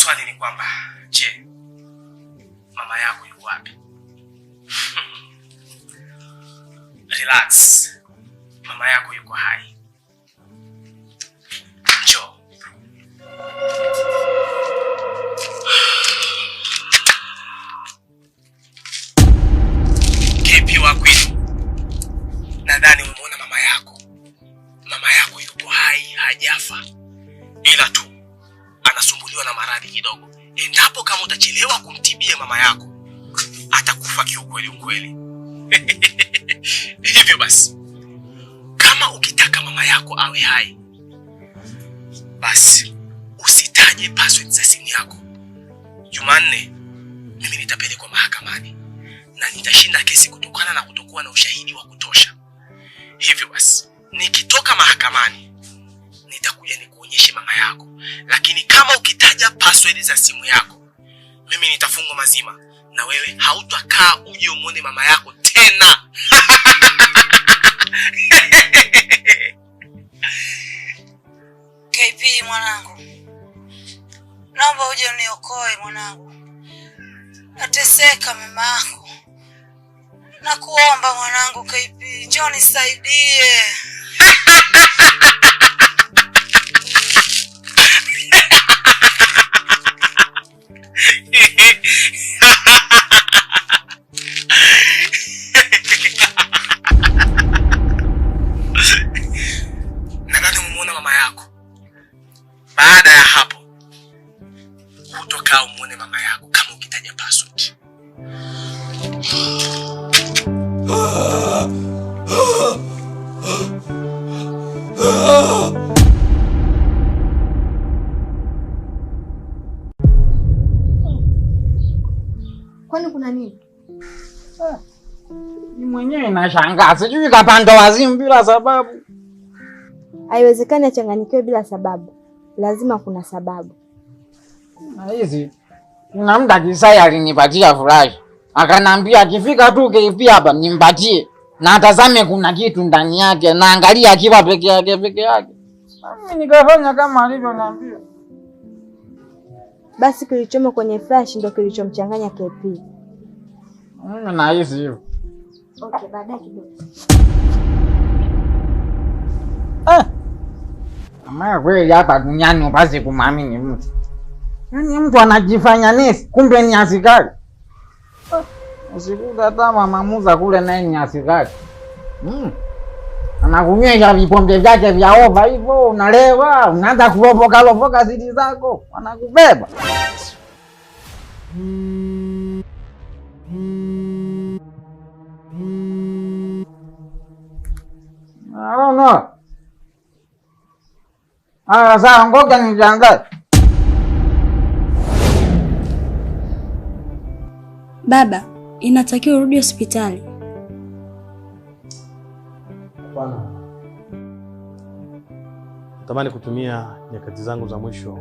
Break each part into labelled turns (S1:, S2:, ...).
S1: swali ni kwamba, je, mama yako yuko wapi? Relax. Mama yako yuko hai. Njoo. Kipi wako? Nadhani umeona mama yako. Mama yako yupo hai, hajafa. Ila tu anasumbuliwa na maradhi kidogo. Endapo kama utachelewa kumtibia mama yako, atakufa kiukweli. Hivyo basi, kama ukitaka mama yako awe hai, basi usitaje password za simu yako. Jumanne mimi nitapelekwa mahakamani na nitashinda kesi kutokana na kutokuwa na ushahidi wa kutosha. Hivyo basi, nikitoka mahakamani nitakuja nikuonyeshe mama yako. Lakini kama ukitaja password za simu yako, mimi nitafungwa mazima na wewe hautakaa uje umuone mama yako tena.
S2: KP mwanangu, naomba uje uniokoe mwanangu. Nateseka mama yako. Nakuomba mwanangu KP, njoo nisaidie.
S1: Nadhani umuona mama yako. Baada ya hapo, hutokaa umuone mama yako kama ukitaja password.
S3: Kwani kuna nini?
S4: Ni mwenyewe nashangaa. Sijui kapanda wazimu bila sababu.
S3: Haiwezekani achanganyikiwe bila sababu. Lazima kuna sababu.
S4: Na hizi kuna muda Kisaya alinipatia flash. Akanambia akifika tu KP hapa nimpatie. Na atazame kuna kitu ndani yake na angalia akiwa peke yake. Mimi nikafanya kama alivyoniambia.
S3: Basi kilichomo kwenye flash ndio kilichomchanganya KP.
S4: Mimi nahisi hivyo.
S3: Okay, baadaye kidogo.
S4: Kama kweli hapa duniani upasi kumamini mtu. Yaani mtu anajifanya nesi, kumbe ni askari. Usikuta hata mama Musa kule naye ni askari. Anakunywesha vipombe vyake vya ova hivyo, unalewa, unaanza kuropoka siri zako, anakubeba. I don't know. Sasa ngoja nijiandae.
S5: Baba, inatakiwa urudi hospitali.
S6: Hapana. Natamani kutumia nyakati zangu za mwisho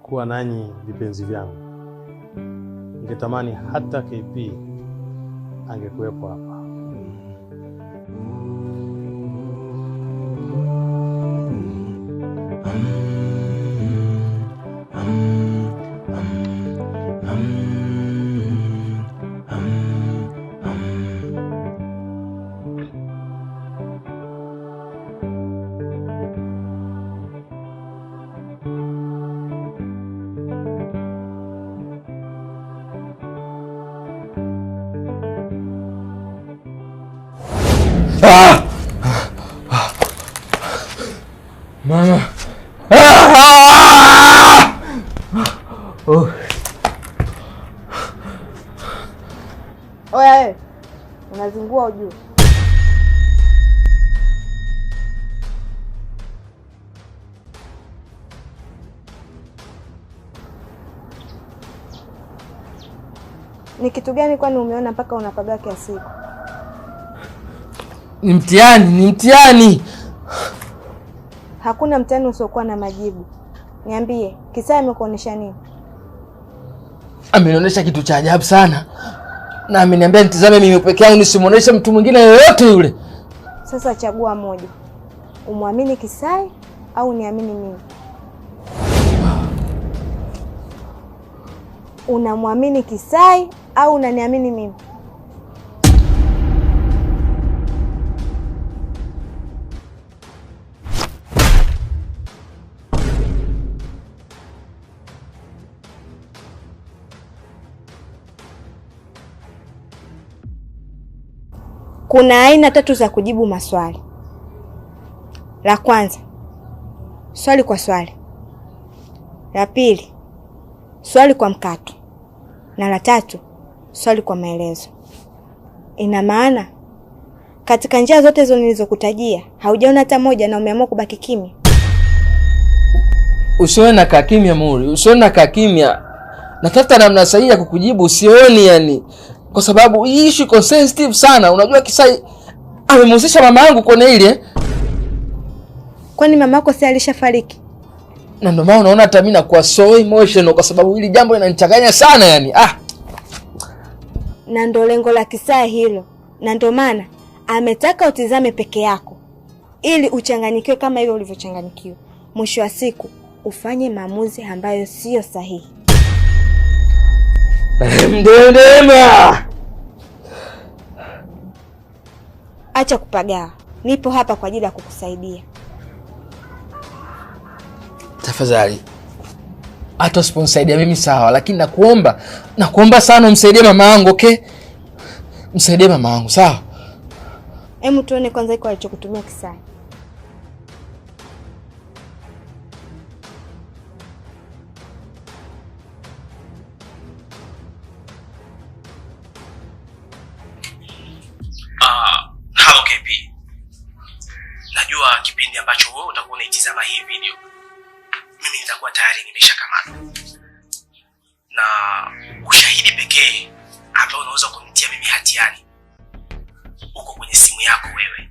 S6: kuwa nanyi vipenzi vyangu. Ningetamani hata KP angekuwepo hapa.
S7: Mama.
S3: Oya wewe. Unazingua ujue. Ni kitu gani kwani umeona mpaka unapaga kiasi hiko?
S7: Ni mtihani.
S3: Hakuna mtihani usiokuwa na majibu. Niambie, Kisaya amekuonesha nini?
S7: Amenionyesha kitu cha ajabu sana. Na ameniambia nitazame mimi peke yangu nisimuoneshe mtu mwingine yoyote yule.
S3: Sasa chagua moja. Umwamini Kisaya au niamini mimi? unamwamini Kisai au unaniamini mimi? Kuna aina 3 za kujibu maswali. La kwanza, swali kwa swali. La pili, swali kwa mkato. Na la 3, swali kwa maelezo. Ina maana katika njia zote hizo nilizokutajia haujaona hata moja na umeamua kubaki kimya.
S7: Usione na kaa kimya Muri, usione na kaa kimya. Natafuta namna sahihi ya kukujibu, usioni yani. Kwa sababu hii issue iko sensitive sana. Unajua Kisai amemhusisha mama yangu kwenye ile.
S3: Kwani mama yako si alishafariki?
S7: Na ndio maana unaona hata mimi nakuwa so emotional kwa sababu hili jambo linanichanganya sana yani.
S3: Na ndio lengo la Kisai hilo. Na ndio maana ametaka utizame peke yako ili uchanganyikiwe kama hivyo ulivyochanganyikiwa. Mwisho wa siku ufanye maamuzi ambayo sio sahihi.
S7: Mdema.
S3: Acha kupagawa. Nipo hapa kwa ajili ya kukusaidia.
S7: Tafadhali. Hata usiponisaidia mimi sawa, lakini nakuomba sana umsaidie mama yangu, okay? Msaidie mama yangu, sawa?
S3: Hebu tuone kwanza iko alichokutumia Kisai.
S1: Hello KP. Najua kipindi ambacho wewe utakuwa unaitazama hii video, mimi nitakuwa tayari nimeshakamata. Na ushahidi pekee ambao unaweza kunitia mimi hatiani uko kwenye simu yako wewe.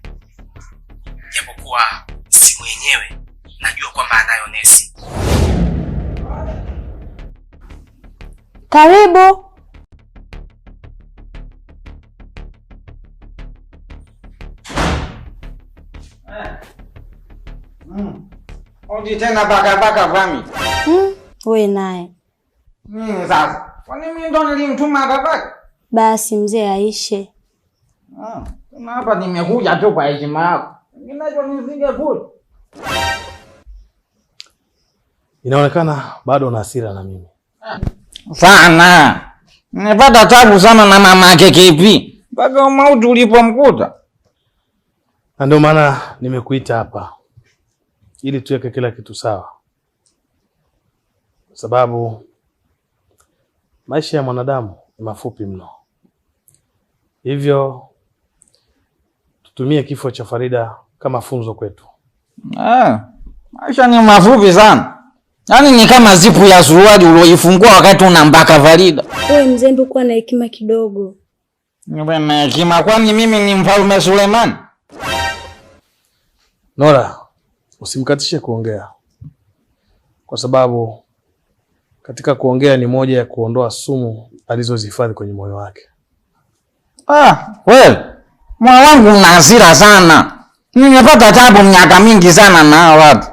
S1: Japokuwa simu yenyewe najua kwamba anayo Nesi.
S3: Karibu.
S4: Odi tena baka vami.
S5: Wewe naye.
S4: Sasa. Kwani mimi ndo nilimtuma baka?
S5: Basi mzee aishe.
S4: Kama hapa nimekuja tu kwa heshima yako. Ninacho nisinge kule.
S6: Inaonekana bado una hasira na mimi.
S4: Sana. Nimepata tabu sana na mama yake KP. Mpaka mauti ulipomkuta.
S6: Na ndio maana nimekuita hapa. Ili tuweke kila kitu sawa. Kwa sababu maisha ya mwanadamu ni mafupi mno. Hivyo tutumie kifo cha Farida kama funzo kwetu.
S4: Maisha ni mafupi sana. Yaani ni kama zipu ya suruali ulioifungua wakati unambaka Farida.
S5: Wewe mzee ndio kuwa na hekima kidogo.
S4: Niwe na hekima, kwani mimi ni Mfalme Suleiman?
S6: Nora, usimkatishe kuongea. Kwa sababu katika kuongea ni moja ya kuondoa sumu alizozihifadhi kwenye moyo wake.
S4: Wewe, moyo wangu una hasira sana. Nimepata tabu miaka mingi sana na watu.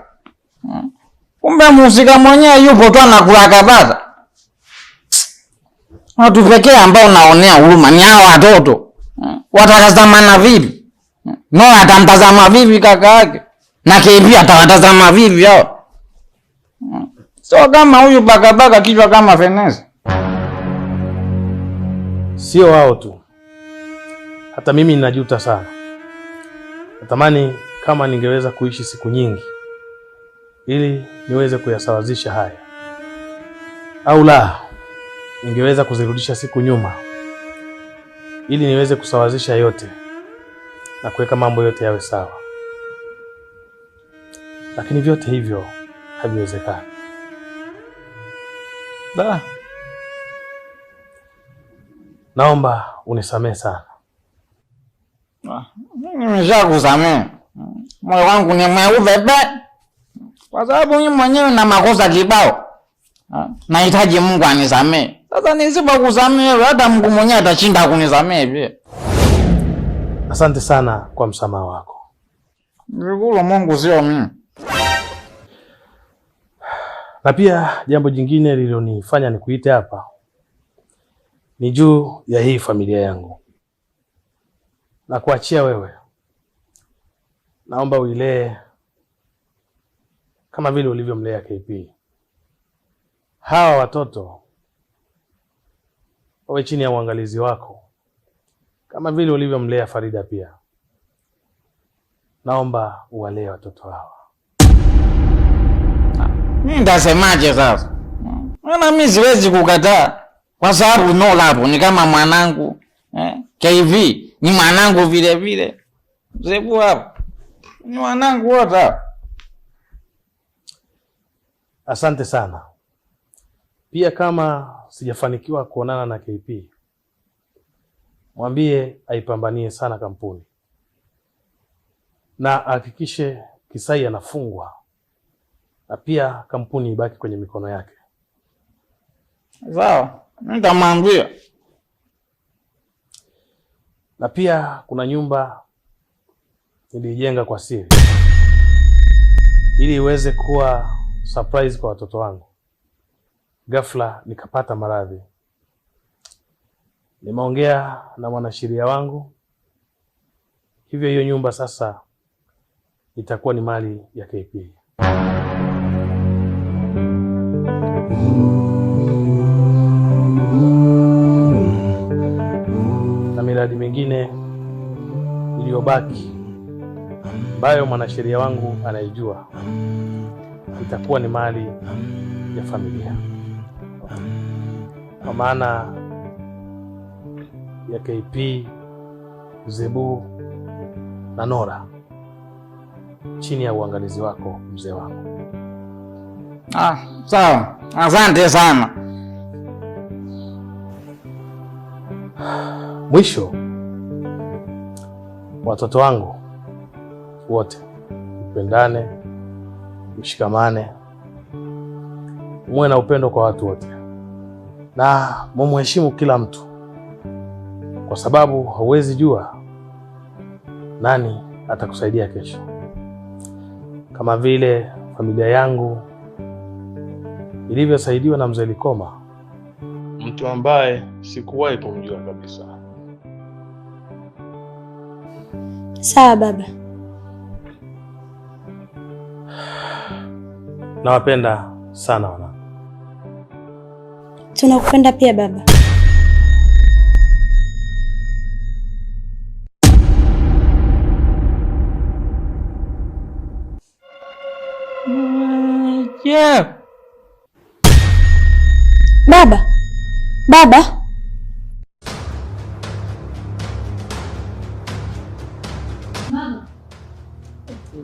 S4: Kumbe mhusika mwenyewe yupo tu anakulakabata. Watu pekee ambao naonea huruma ni hao watoto. Watakazamana vipi? Nora atamtazama vipi kaka yake? Na KP atawatazama vipi hao? Sio kama huyu baka kichwa kama fenesi.
S6: Sio wao tu. Hata mimi ninajuta sana. Natamani kama ningeweza kuishi siku nyingi ili niweze kuyasawazisha haya. Au la, ningeweza kuzirudisha siku nyuma ili niweze kusawazisha yote na kuweka mambo yote yawe sawa. Lakini vyote hivyo haviwezekani. Naomba unisamehe sana.
S4: Nimeshakusamehe. Moyo wangu ni mweupe be. Kwa sababu mimi mwenyewe na makosa kibao. Nahitaji Mungu anisamehe. Sasa nisipokusamehe hata Mungu mwenyewe atashinda kunisamehe pia.
S6: Asante sana kwa msamaha wako.
S4: Nishukuru Mungu, sio mimi.
S6: Na pia jambo jingine lililonifanya nikuite hapa ni juu ya hii familia yangu, na kuachia wewe. Naomba uilee kama vile ulivyomlea KP. Hawa watoto wawe chini ya uangalizi wako kama vile ulivyomlea Farida pia. Naomba uwalee watoto hawa.
S4: Mimi ndasemaje sasa? Mimi siwezi kukataa kwa sababu Nolapo ni kama mwanangu. KV ni mwanangu vile vile. Zebu hapo ni mwanangu wote.
S6: Asante sana. Pia kama sijafanikiwa kuonana na KP, mwambie aipambanie sana kampuni na hakikishe Kisai anafungwa na pia kampuni ibaki kwenye mikono yake.
S4: Sawa, nitamwambia.
S6: Na pia kuna nyumba nilijenga kwa siri ili iweze kuwa surprise kwa watoto wangu. Ghafla nikapata maradhi. Nimeongea na mwanasheria wangu, hivyo hiyo nyumba sasa itakuwa ni mali ya KP. Na miradi mingine iliyobaki ambayo mwanasheria wangu anaijua itakuwa ni mali ya familia, kwa maana ya KP, Zebu na Nora, chini ya uangalizi wako mzee wangu.
S4: Sawa. Asante sana.
S6: Mwisho, watoto wangu wote mpendane, mshikamane, muwe na upendo kwa watu wote, na mumheshimu kila mtu, kwa sababu hauwezi jua nani atakusaidia kesho. Kama vile familia yangu ilivyosaidiwa na mzee Likoma, mtu ambaye sikuwahi kumjua kabisa.
S5: Sawa baba.
S6: Nawapenda sana wana.
S5: Tunakupenda pia baba.
S4: Yeah.
S5: Baba. Baba.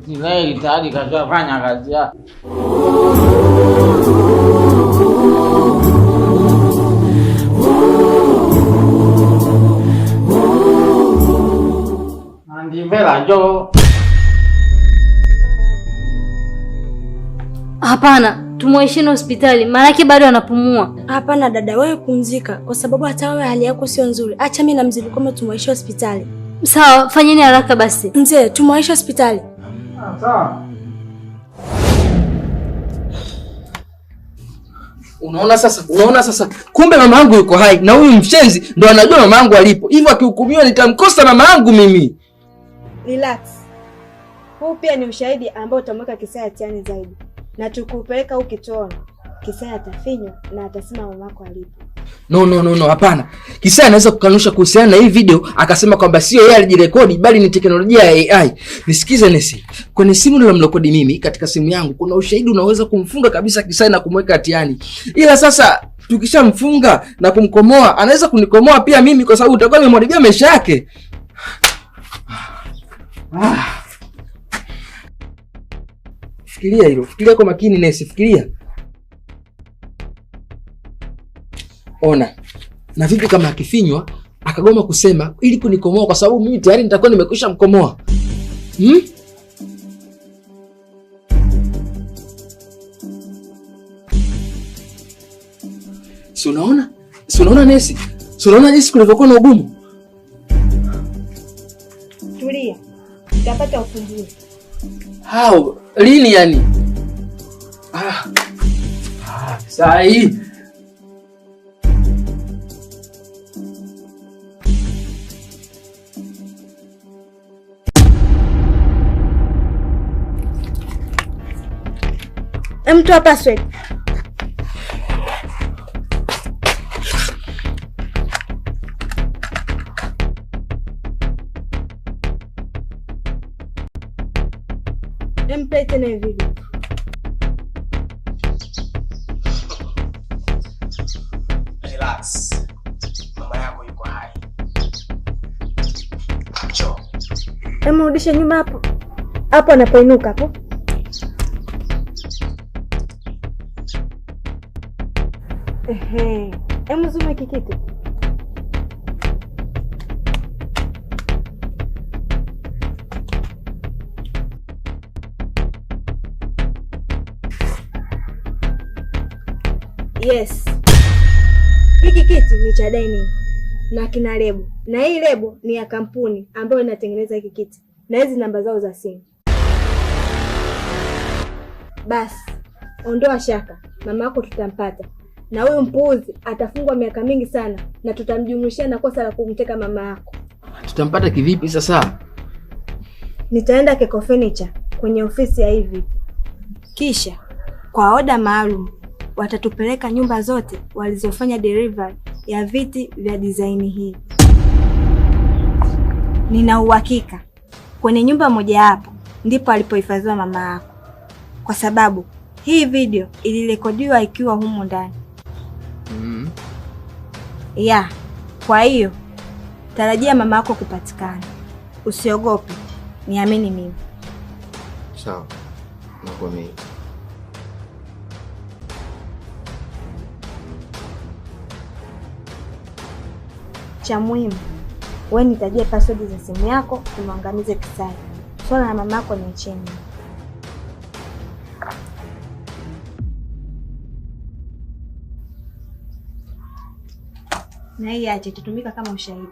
S4: Zilei tayari kashafanya kazi yake. Andibela jo.
S8: Hapana, tumwaisheni hospitali, maanake bado anapumua.
S5: Hapana dada, wewe pumzika kwa sababu hata wewe hali yako sio nzuri. Acha mimi na mzee Likoma tumwaishe hospitali.
S8: Sawa, fanyeni haraka basi.
S5: Mzee, tumwaishe hospitali.
S4: Sawa.
S7: Unaona sasa, kumbe mama yangu yuko hai na huyu mshenzi ndo anajua mama yangu alipo. Hivyo akihukumiwa nitamkosa mama yangu mimi.
S3: Relax. Huu pia ni ushahidi ambao utamweka Kisaya hatiani zaidi. Na tukupeleka huko kituoni, Kisaya atafinywa na atasema mamako alipo.
S7: No, hapana. Kisaya anaweza kukanusha kuhusiana na hii video, akasema kwamba sio yeye alijirekodi bali ni teknolojia ya AI. Nisikize Nesi. Kwenye simu nilomrekodi mimi katika simu yangu kuna ushahidi unaweza kumfunga kabisa Kisaya na kumweka hatiani. Ila sasa tukishamfunga na kumkomoa, anaweza kunikomoa pia mimi kwa sababu utakuwa nimemharibia maisha yake. Fikiria hilo. Fikiria kwa makini Nesi, fikiria. Ona. Na vipi kama akifinywa akagoma kusema ili kunikomoa kwa sababu mimi tayari nitakuwa nimekwisha mkomoa. Si unaona Nesi? Si unaona jinsi kulivyokuwa na ugumu?
S3: Tulia. Utapata ufumbuzi.
S7: Hao, lini yani? Sahi.
S3: Toa password. Play tena video.
S1: Relax. Mama yako yuko hai. Acho.
S3: Rudisha nyuma hapo. Hapo anapoinuka hapo. Zoom kikiti. Yes. Hiki kiti ni cha dining na kina lebo. Na hii lebo ni ya kampuni ambayo inatengeneza hiki kiti. Na hizi namba zao za simu. Basi, ondoa shaka. Mama yako tutampata. Na huyu mpuuzi atafungwa miaka mingi sana na tutamjumlishia na kosa la kumteka mama yako.
S7: Tutampata kivipi sasa?
S3: Nitaenda Keko Furniture kwenye ofisi ya hivi. Kisha kwa oda maalum watatupeleka nyumba zote walizofanya delivery ya viti vya design hii. Nina uhakika kwenye nyumba moja hapo ndipo alipohifadhiwa mama yako. Kwa sababu hii video ilirekodiwa ikiwa humo ndani. Kwa hiyo tarajia mama yako kupatikana. Usiogope, niamini mimi.
S7: Sawa. Nakuamini.
S3: Cha muhimu, wewe nitajie password za simu yako tumwangamize Kisai. Swala na mama yako ni chini. Na hii aje tutumika kama ushahidi.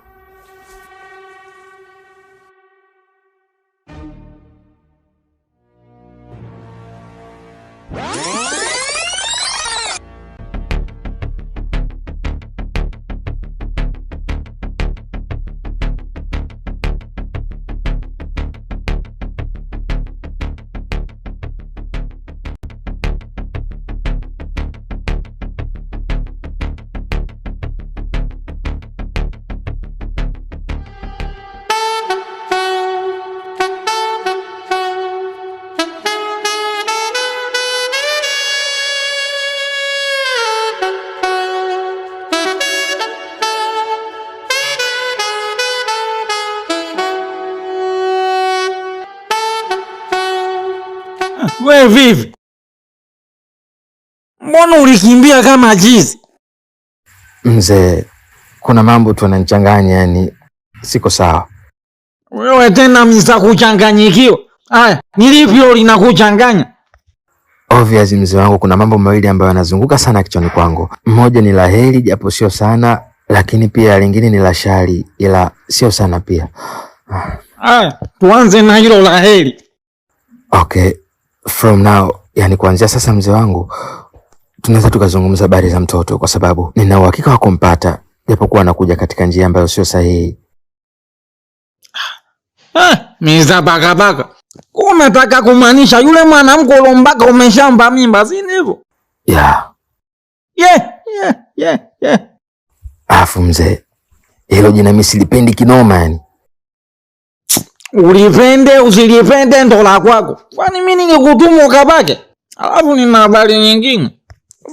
S4: We vipi? Mbona ulikimbia kama jizi?
S7: Mzee, kuna mambo tu yananichanganya, yani siko sawa.
S4: Wewe tena misa kuchanganyikiwa. Haya, nilivyo linakuchanganya?
S7: Obviously mzee wangu, kuna mambo mawili ambayo yanazunguka sana kichwani kwangu. Mmoja ni la heri japo sio sana, lakini pia lingine ni la shari ila sio sana pia.
S4: Haya, tuanze na hilo la heri.
S7: Okay, from now, yani kuanzia sasa mzee wangu, tunaweza tukazungumza habari za mtoto kwa sababu nina uhakika wa kumpata japokuwa anakuja katika njia ambayo sio sahihi.
S4: Miza baka. Unataka kumaanisha yule mwanamke ulombaka umeshamba mimba, si ndivyo?
S7: Yeah. Afu mzee, hilo jina mimi silipendi kinoma yani.
S4: Ulipende usilipende ndo la kwako. Kwani mimi ningekutumu ukabake? Alafu nina habari nyingine.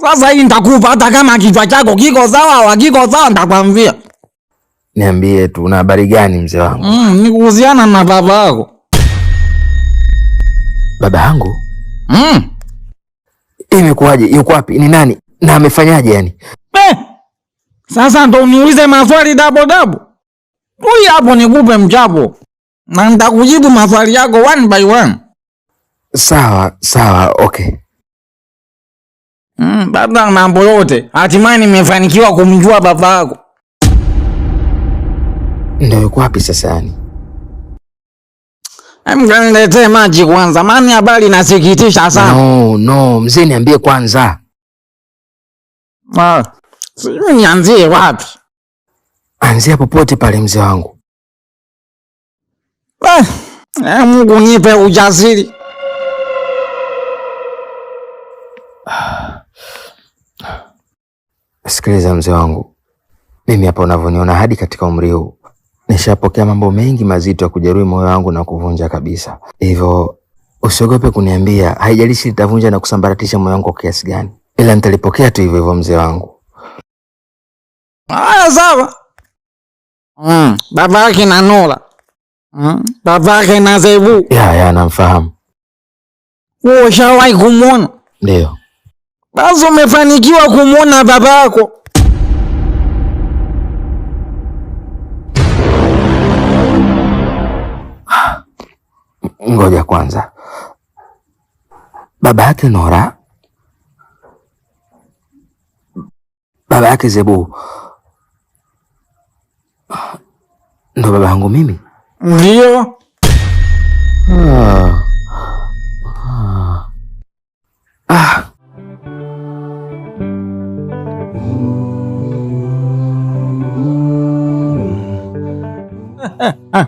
S4: Sasa hii nitakupa hata kama kichwa chako kiko sawa au hakiko sawa nitakwambia.
S7: Niambie tu, una habari gani mzee wangu?
S4: Ni kuhusiana na baba yako.
S7: Baba yangu? Imekuwaje? Yuko wapi? Ni nani? Na amefanyaje yani?
S4: Sasa ndo niulize maswali dabo. Tuli hapo nikupe mchapo. Na nitakujibu maswali yako one by one.
S7: Sawa, okay.
S4: Baada ya mambo yote, hatimaye nimefanikiwa kumjua baba yako.
S7: Ndio yuko wapi sasa yani?
S4: Niletee maji kwanza, maana habari inasikitisha sana.
S7: No, mzee niambie kwanza.
S4: Sijui nianzie wapi.
S7: Anzia popote pale mzee wangu.
S4: Mungu nipe ujasiri.
S7: Sikiliza mzee wangu, mimi hapa unavyoniona hadi katika umri huu nishapokea mambo mengi mazito ya kujeruhi moyo wangu na kuvunja kabisa. Hivyo usiogope kuniambia, haijalishi litavunja na kusambaratisha moyo wangu kwa kiasi gani, ila nitalipokea tu hivyo hivyo mzee wangu.
S4: Haya sawa. Babake na Nura. Babake na Zebu.
S7: Ya namfahamu.
S4: Wewe ushawahi kumuona?
S7: Ndio.
S4: Basi umefanikiwa kumuona babako?
S7: Ngoja kwanza. Baba yake Nora, baba yake Zebu ndo baba yangu mimi?
S4: Ndio.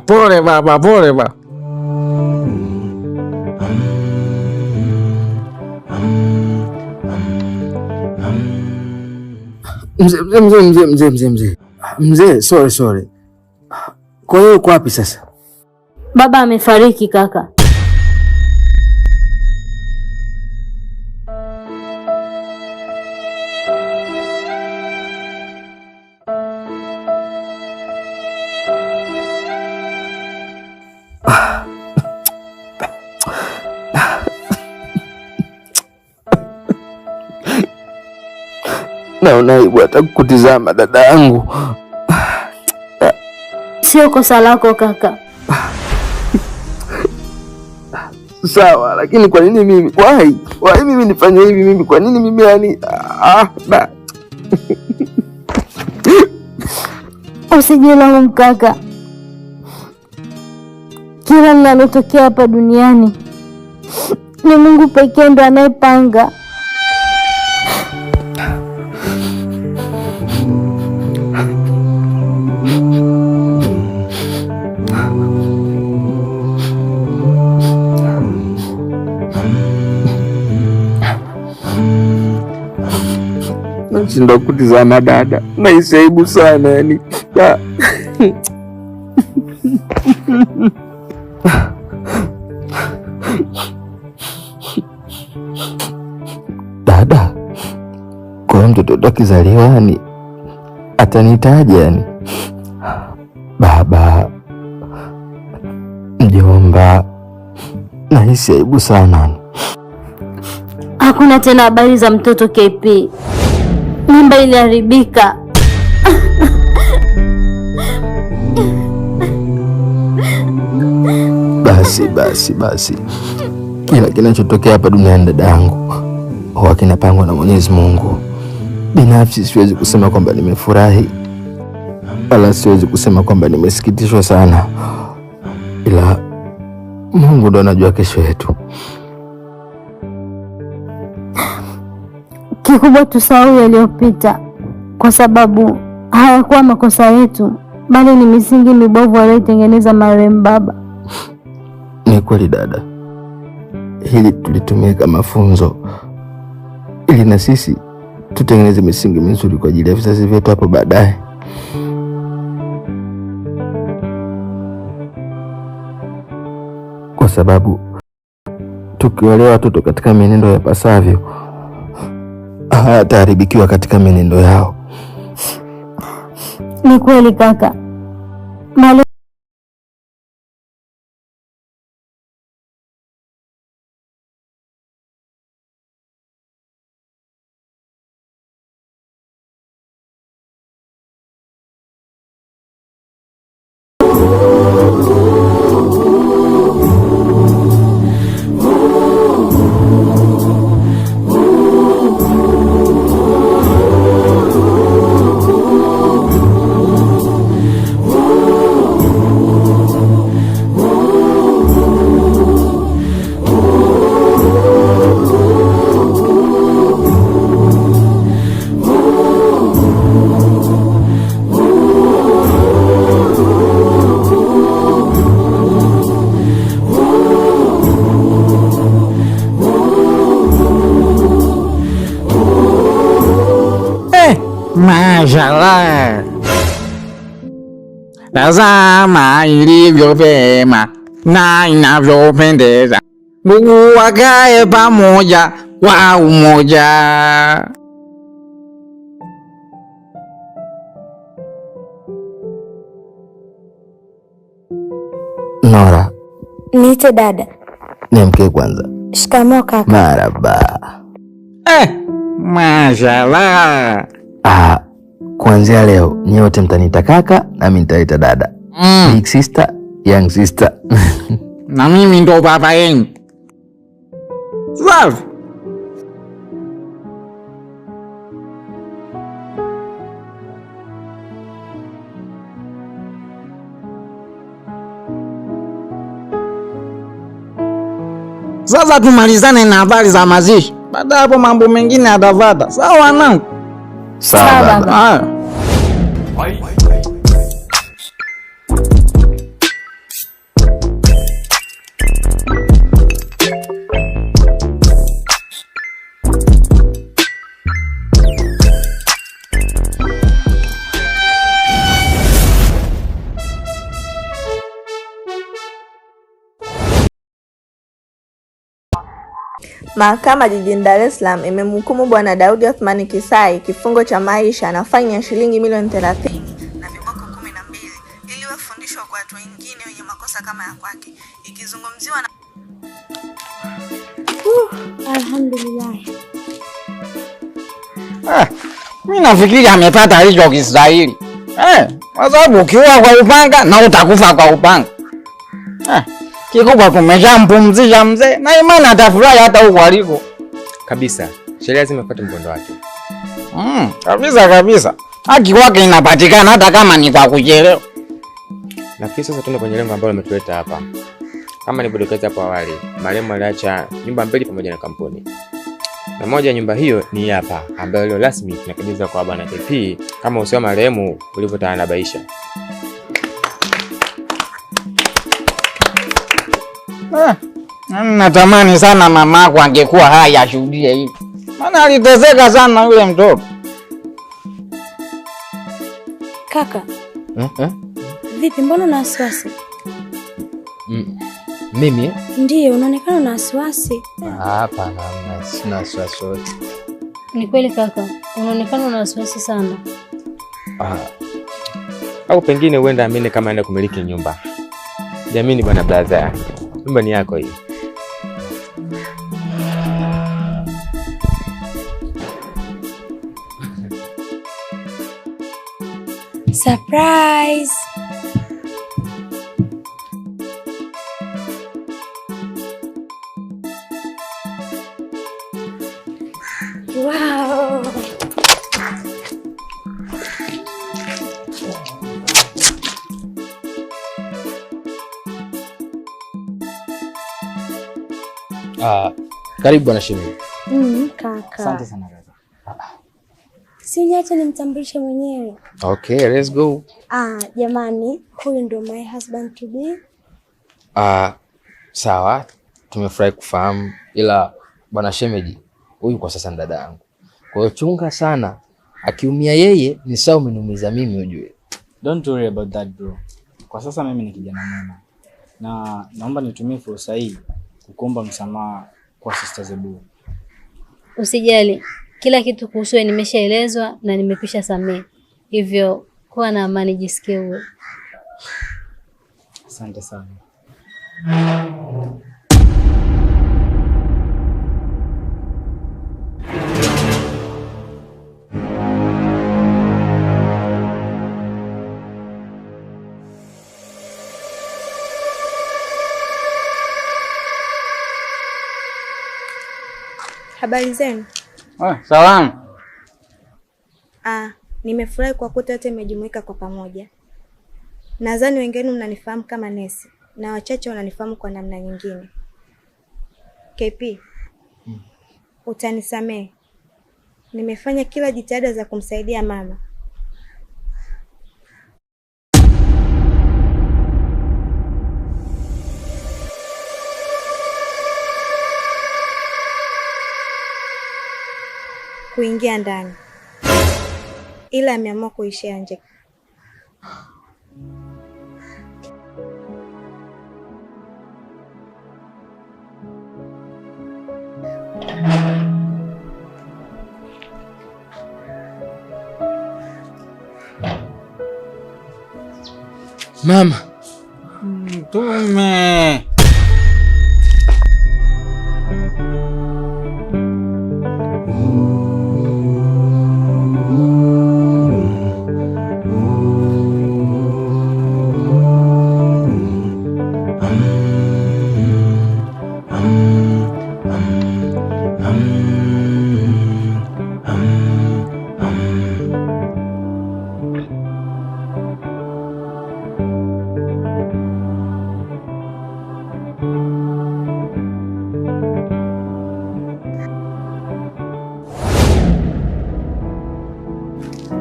S4: Pole baba, pole baba.
S7: Mzee, sorry. Kwa hiyo uko wapi sasa?
S8: Baba amefariki kaka.
S7: Naona aibu hata kukutizama dada yangu.
S8: Sio kosa lako kaka.
S7: Sawa, lakini kwa nini mimi? Why mimi nifanye hivi mimi? Kwa nini mimi yani?
S8: Usijilaumu kaka. Kila linalotokea hapa duniani ni Mungu pekee ndo anayepanga.
S7: Nashinda kutizama dada, nahisi aibu sana yani. Dada, kwa mtoto akizaliwa yani atanitaje yani? Baba, mjomba, nahisi aibu sana.
S8: Hakuna tena habari za mtoto KP. Mimba iliharibika.
S7: Basi. Kila kinachotokea hapa duniani dada yangu huwa kinapangwa na Mwenyezi Mungu. Binafsi siwezi kusema kwamba nimefurahi, wala siwezi kusema kwamba nimesikitishwa sana, ila Mungu ndo anajua kesho yetu.
S8: Kikubwa tusahau yaliyopita, kwa sababu hayakuwa makosa yetu, bali ni misingi mibovu aliyotengeneza marehemu baba.
S7: Ni kweli dada, hili tulitumia kama funzo ili na sisi tutengeneze misingi mizuri kwa ajili ya vizazi vyetu hapo baadaye. Kwa sababu tukiwalea watoto katika mienendo ya pasavyo, hawataharibikiwa katika mienendo yao.
S8: Ni kweli kaka.
S4: Mashallah. Tazama ilivyo vyema na inavyopendeza, ndugu wakae pamoja kwa umoja.
S7: Nora,
S5: Niite dada.
S7: niamkie kwanza.
S5: Shikamoo kaka.
S7: Maraba.
S4: Mashallah.
S7: Kuanzia leo nyote mtaniita kaka na mimi nitaita dada. Big sister, young sister.
S4: Na mimi ndo baba yenu. Safi. Sasa tumalizane na habari za mazishi. Baada hapo mambo mengine yatafuata. Sawa wanangu?
S7: Sawa baba.
S4: Haya.
S3: Mahakama jijini Dar es Salaam imemhukumu Bwana Daudi Othmani Kisai kifungo cha maisha na faini ya shilingi milioni 30 na viboko 12 ili wafundishwe kwa watu wengine wenye makosa kama ya kwake, ikizungumziwa na
S5: Alhamdulillah.
S4: Mimi nafikiri amepata hicho Kiswahili. Kwa sababu ukiua kwa upanga na utakufa kwa upanga. Kikubwa tumeshampumzisha mzee na imani atafurahi hata huko aliko.
S9: Kabisa. Sheria lazima ifuate mkondo wake.
S4: Kabisa. Haki wake inapatikana hata kama ni kwa kuchelewa.
S9: Nafikiri sasa tuende kwenye lengo ambalo umetuleta hapa. Kama nilivyodokeza hapo awali, marehemu aliacha nyumba mbili pamoja na kampuni. Na moja ya nyumba hiyo ni hapa, ambayo leo rasmi tunakabidhi kwa bwana KP kama usio marehemu ulivyotanabaisha.
S4: Natamani sana mamako angekuwa hai ashuhudie hivi. Maana aliteseka sana yule mtoto.
S5: Kaka. Vipi, mbona una wasiwasi?
S7: Mimi?
S5: Ndiyo, unaonekana una wasiwasi.
S7: Hapana, sina wasiwasi wote.
S8: Ni kweli kaka, unaonekana una wasiwasi sana.
S9: Au pengine uenda amini kama anaenda kumiliki nyumba. Jamini bwana brother. Nyumba ni yako hii.
S5: Surprise! Wow!
S7: Karibu bwana Shimi.
S5: Kaka.
S7: Asante sana kaka.
S5: Si niache nimtambulishe mwenyewe.
S7: Okay, let's go.
S5: Jamani, huyu ndo my husband to be.
S7: Sawa. Tumefurahi kufahamu, ila bwana shemeji, huyu kwa sasa ni dada yangu. Kwa hiyo chunga sana. Akiumia yeye ni sawa umeniumiza mimi ujue.
S10: Don't worry about that bro. Kwa sasa mimi ni kijana mwema. Na naomba nitumie fursa hii kukuomba msamaha kwa Sister Zebu.
S8: Usijali. Kila kitu kuhusu wewe nimeshaelezwa na nimekwisha samehe. Hivyo kuwa na amani, jisikie huru.
S10: Asante sana.
S3: Habari zenu?
S4: Salamu.
S3: Nimefurahi kwa kuta wote mmejumuika kwa pamoja. Nadhani wengine mnanifahamu kama nesi na wachache wananifahamu kwa namna nyingine. KP, utanisamehe. Nimefanya kila jitihada za kumsaidia mama. Kuingia ndani. ila ameamua kuishia nje.
S7: Mama.
S4: Mtume.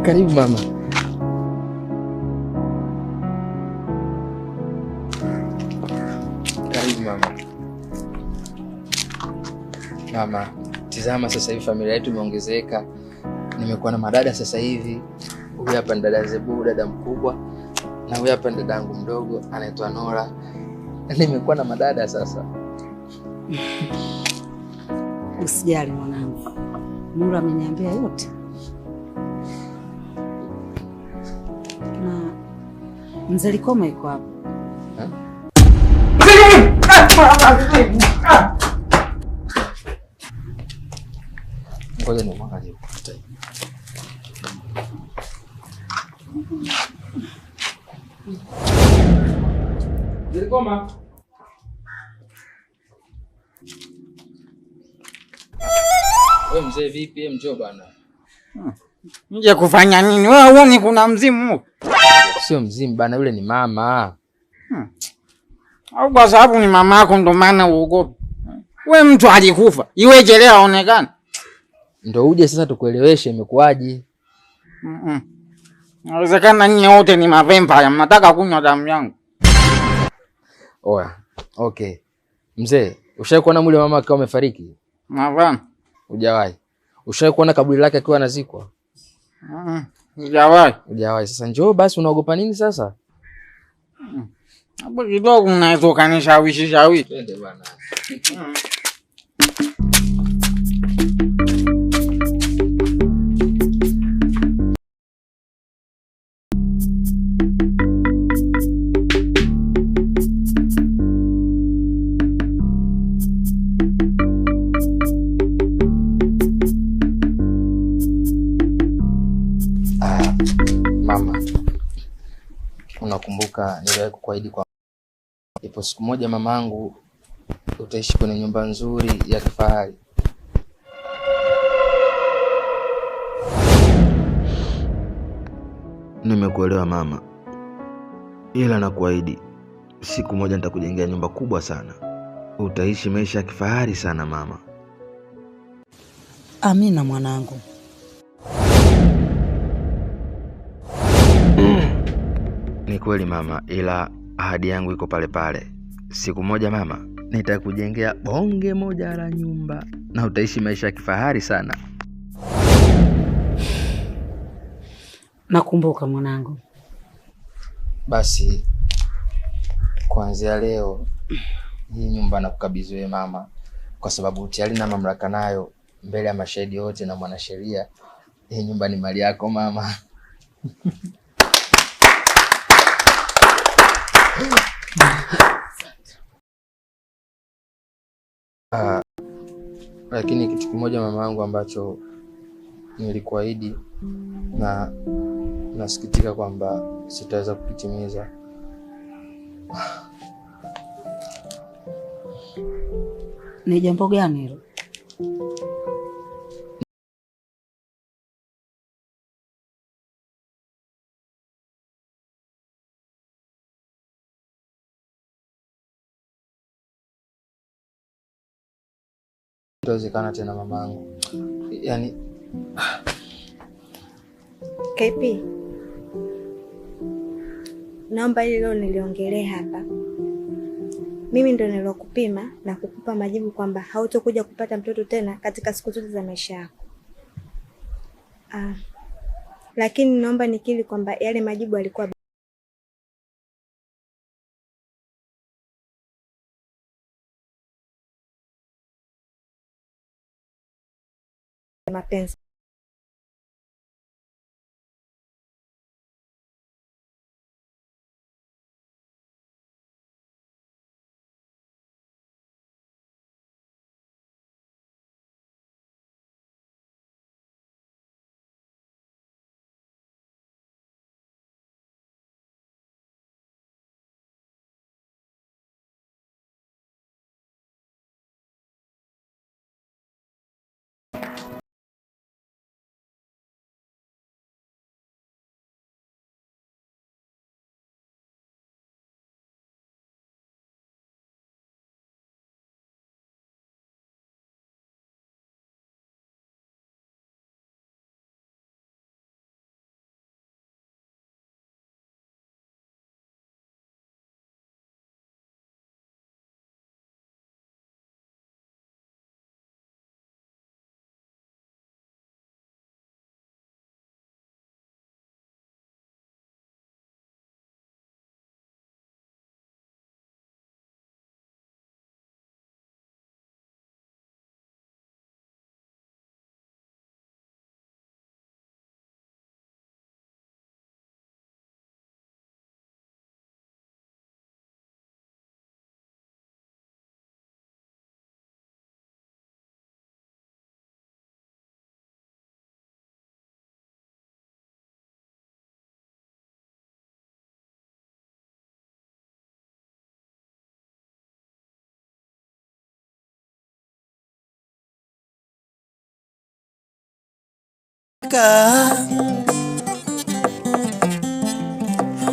S7: Karibu mama. Karibu mama. Mama, tizama sasa hivi familia yetu imeongezeka. Nimekuwa na madada sasa hivi. Huyu hapa ni dada Zebu, dada mkubwa. Na huyu hapa ni dadangu mdogo anaitwa Nora. Nimekuwa na madada sasa.
S2: Usijali mwanangu. Nura ameniambia yote. Na Mzee Likoma yuko hapo.
S7: Ngoja nimwangalie. Mzee Likoma. Wewe mzee vipi? Njoo bana.
S4: Nje kufanya nini? Wewe uone kuna mzimu?
S7: Sio mzimu bana, yule ni mama.
S4: Au kwa sababu ni mama yako ndo maana uogope? Wewe mtu alikufa, iweje leo aonekane?
S7: Ndio uje sasa tukueleweshe imekuaje.
S4: Inawezekana nyinyi wote ni mavampire, mnataka kunywa damu yangu.
S7: Oya, okay. Mzee, ushawahi kuona mwili wa mama akiwa amefariki?
S4: Hapana.
S7: Hujawahi. Ushawahi kuona kaburi lake akiwa anazikwa?
S4: Hujawahi.
S7: Hujawahi. Sasa njoo basi, unaogopa nini sasa?
S4: Hapo kidogo unaweza ukanishawishi.
S7: Twende bwana. Mama, unakumbuka niliwahi kukuahidi kwa ipo siku moja mamangu utaishi kwenye nyumba nzuri ya kifahari.
S11: Nimekuelewa mama, ila nakuahidi siku moja nitakujengea nyumba kubwa sana. Utaishi maisha ya kifahari sana mama.
S2: Amina mwanangu.
S11: Ni kweli mama, ila ahadi yangu iko pale pale. Siku moja mama, nitakujengea bonge moja la nyumba na utaishi maisha ya kifahari sana.
S2: Nakumbuka mwanangu.
S7: Basi kuanzia leo hii nyumba nakukabidhi wewe mama, kwa sababu tayari na mamlaka nayo mbele ya mashahidi wote na mwanasheria. Hii nyumba ni mali yako mama. Lakini kitu kimoja mama yangu ambacho nilikuahidi na nasikitika kwamba sitaweza kukitimiza.
S2: Ni jambo gani hilo?
S7: Itawezekana tena mamangu. Yaani
S3: KP, naomba hili leo niliongelee hapa. Mimi ndo nilokupima na kukupa majibu kwamba hautokuja kupata mtoto tena katika siku zote za maisha yako. lakini naomba nikiri kwamba yale majibu yalikuwa mapenzi.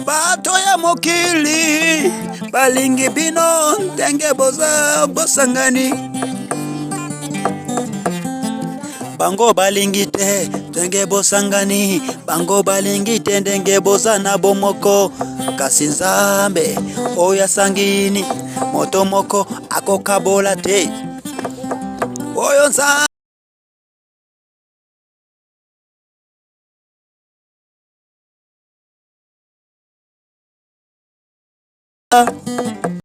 S12: Bato ya mokili balingi bino ndenge bosangani, bango balingi te ndenge bosangani, bango balingi te ndenge bozana bomoko. Kasi Nzambe oyo asangini moto moko akokabola te, oyo Nzambe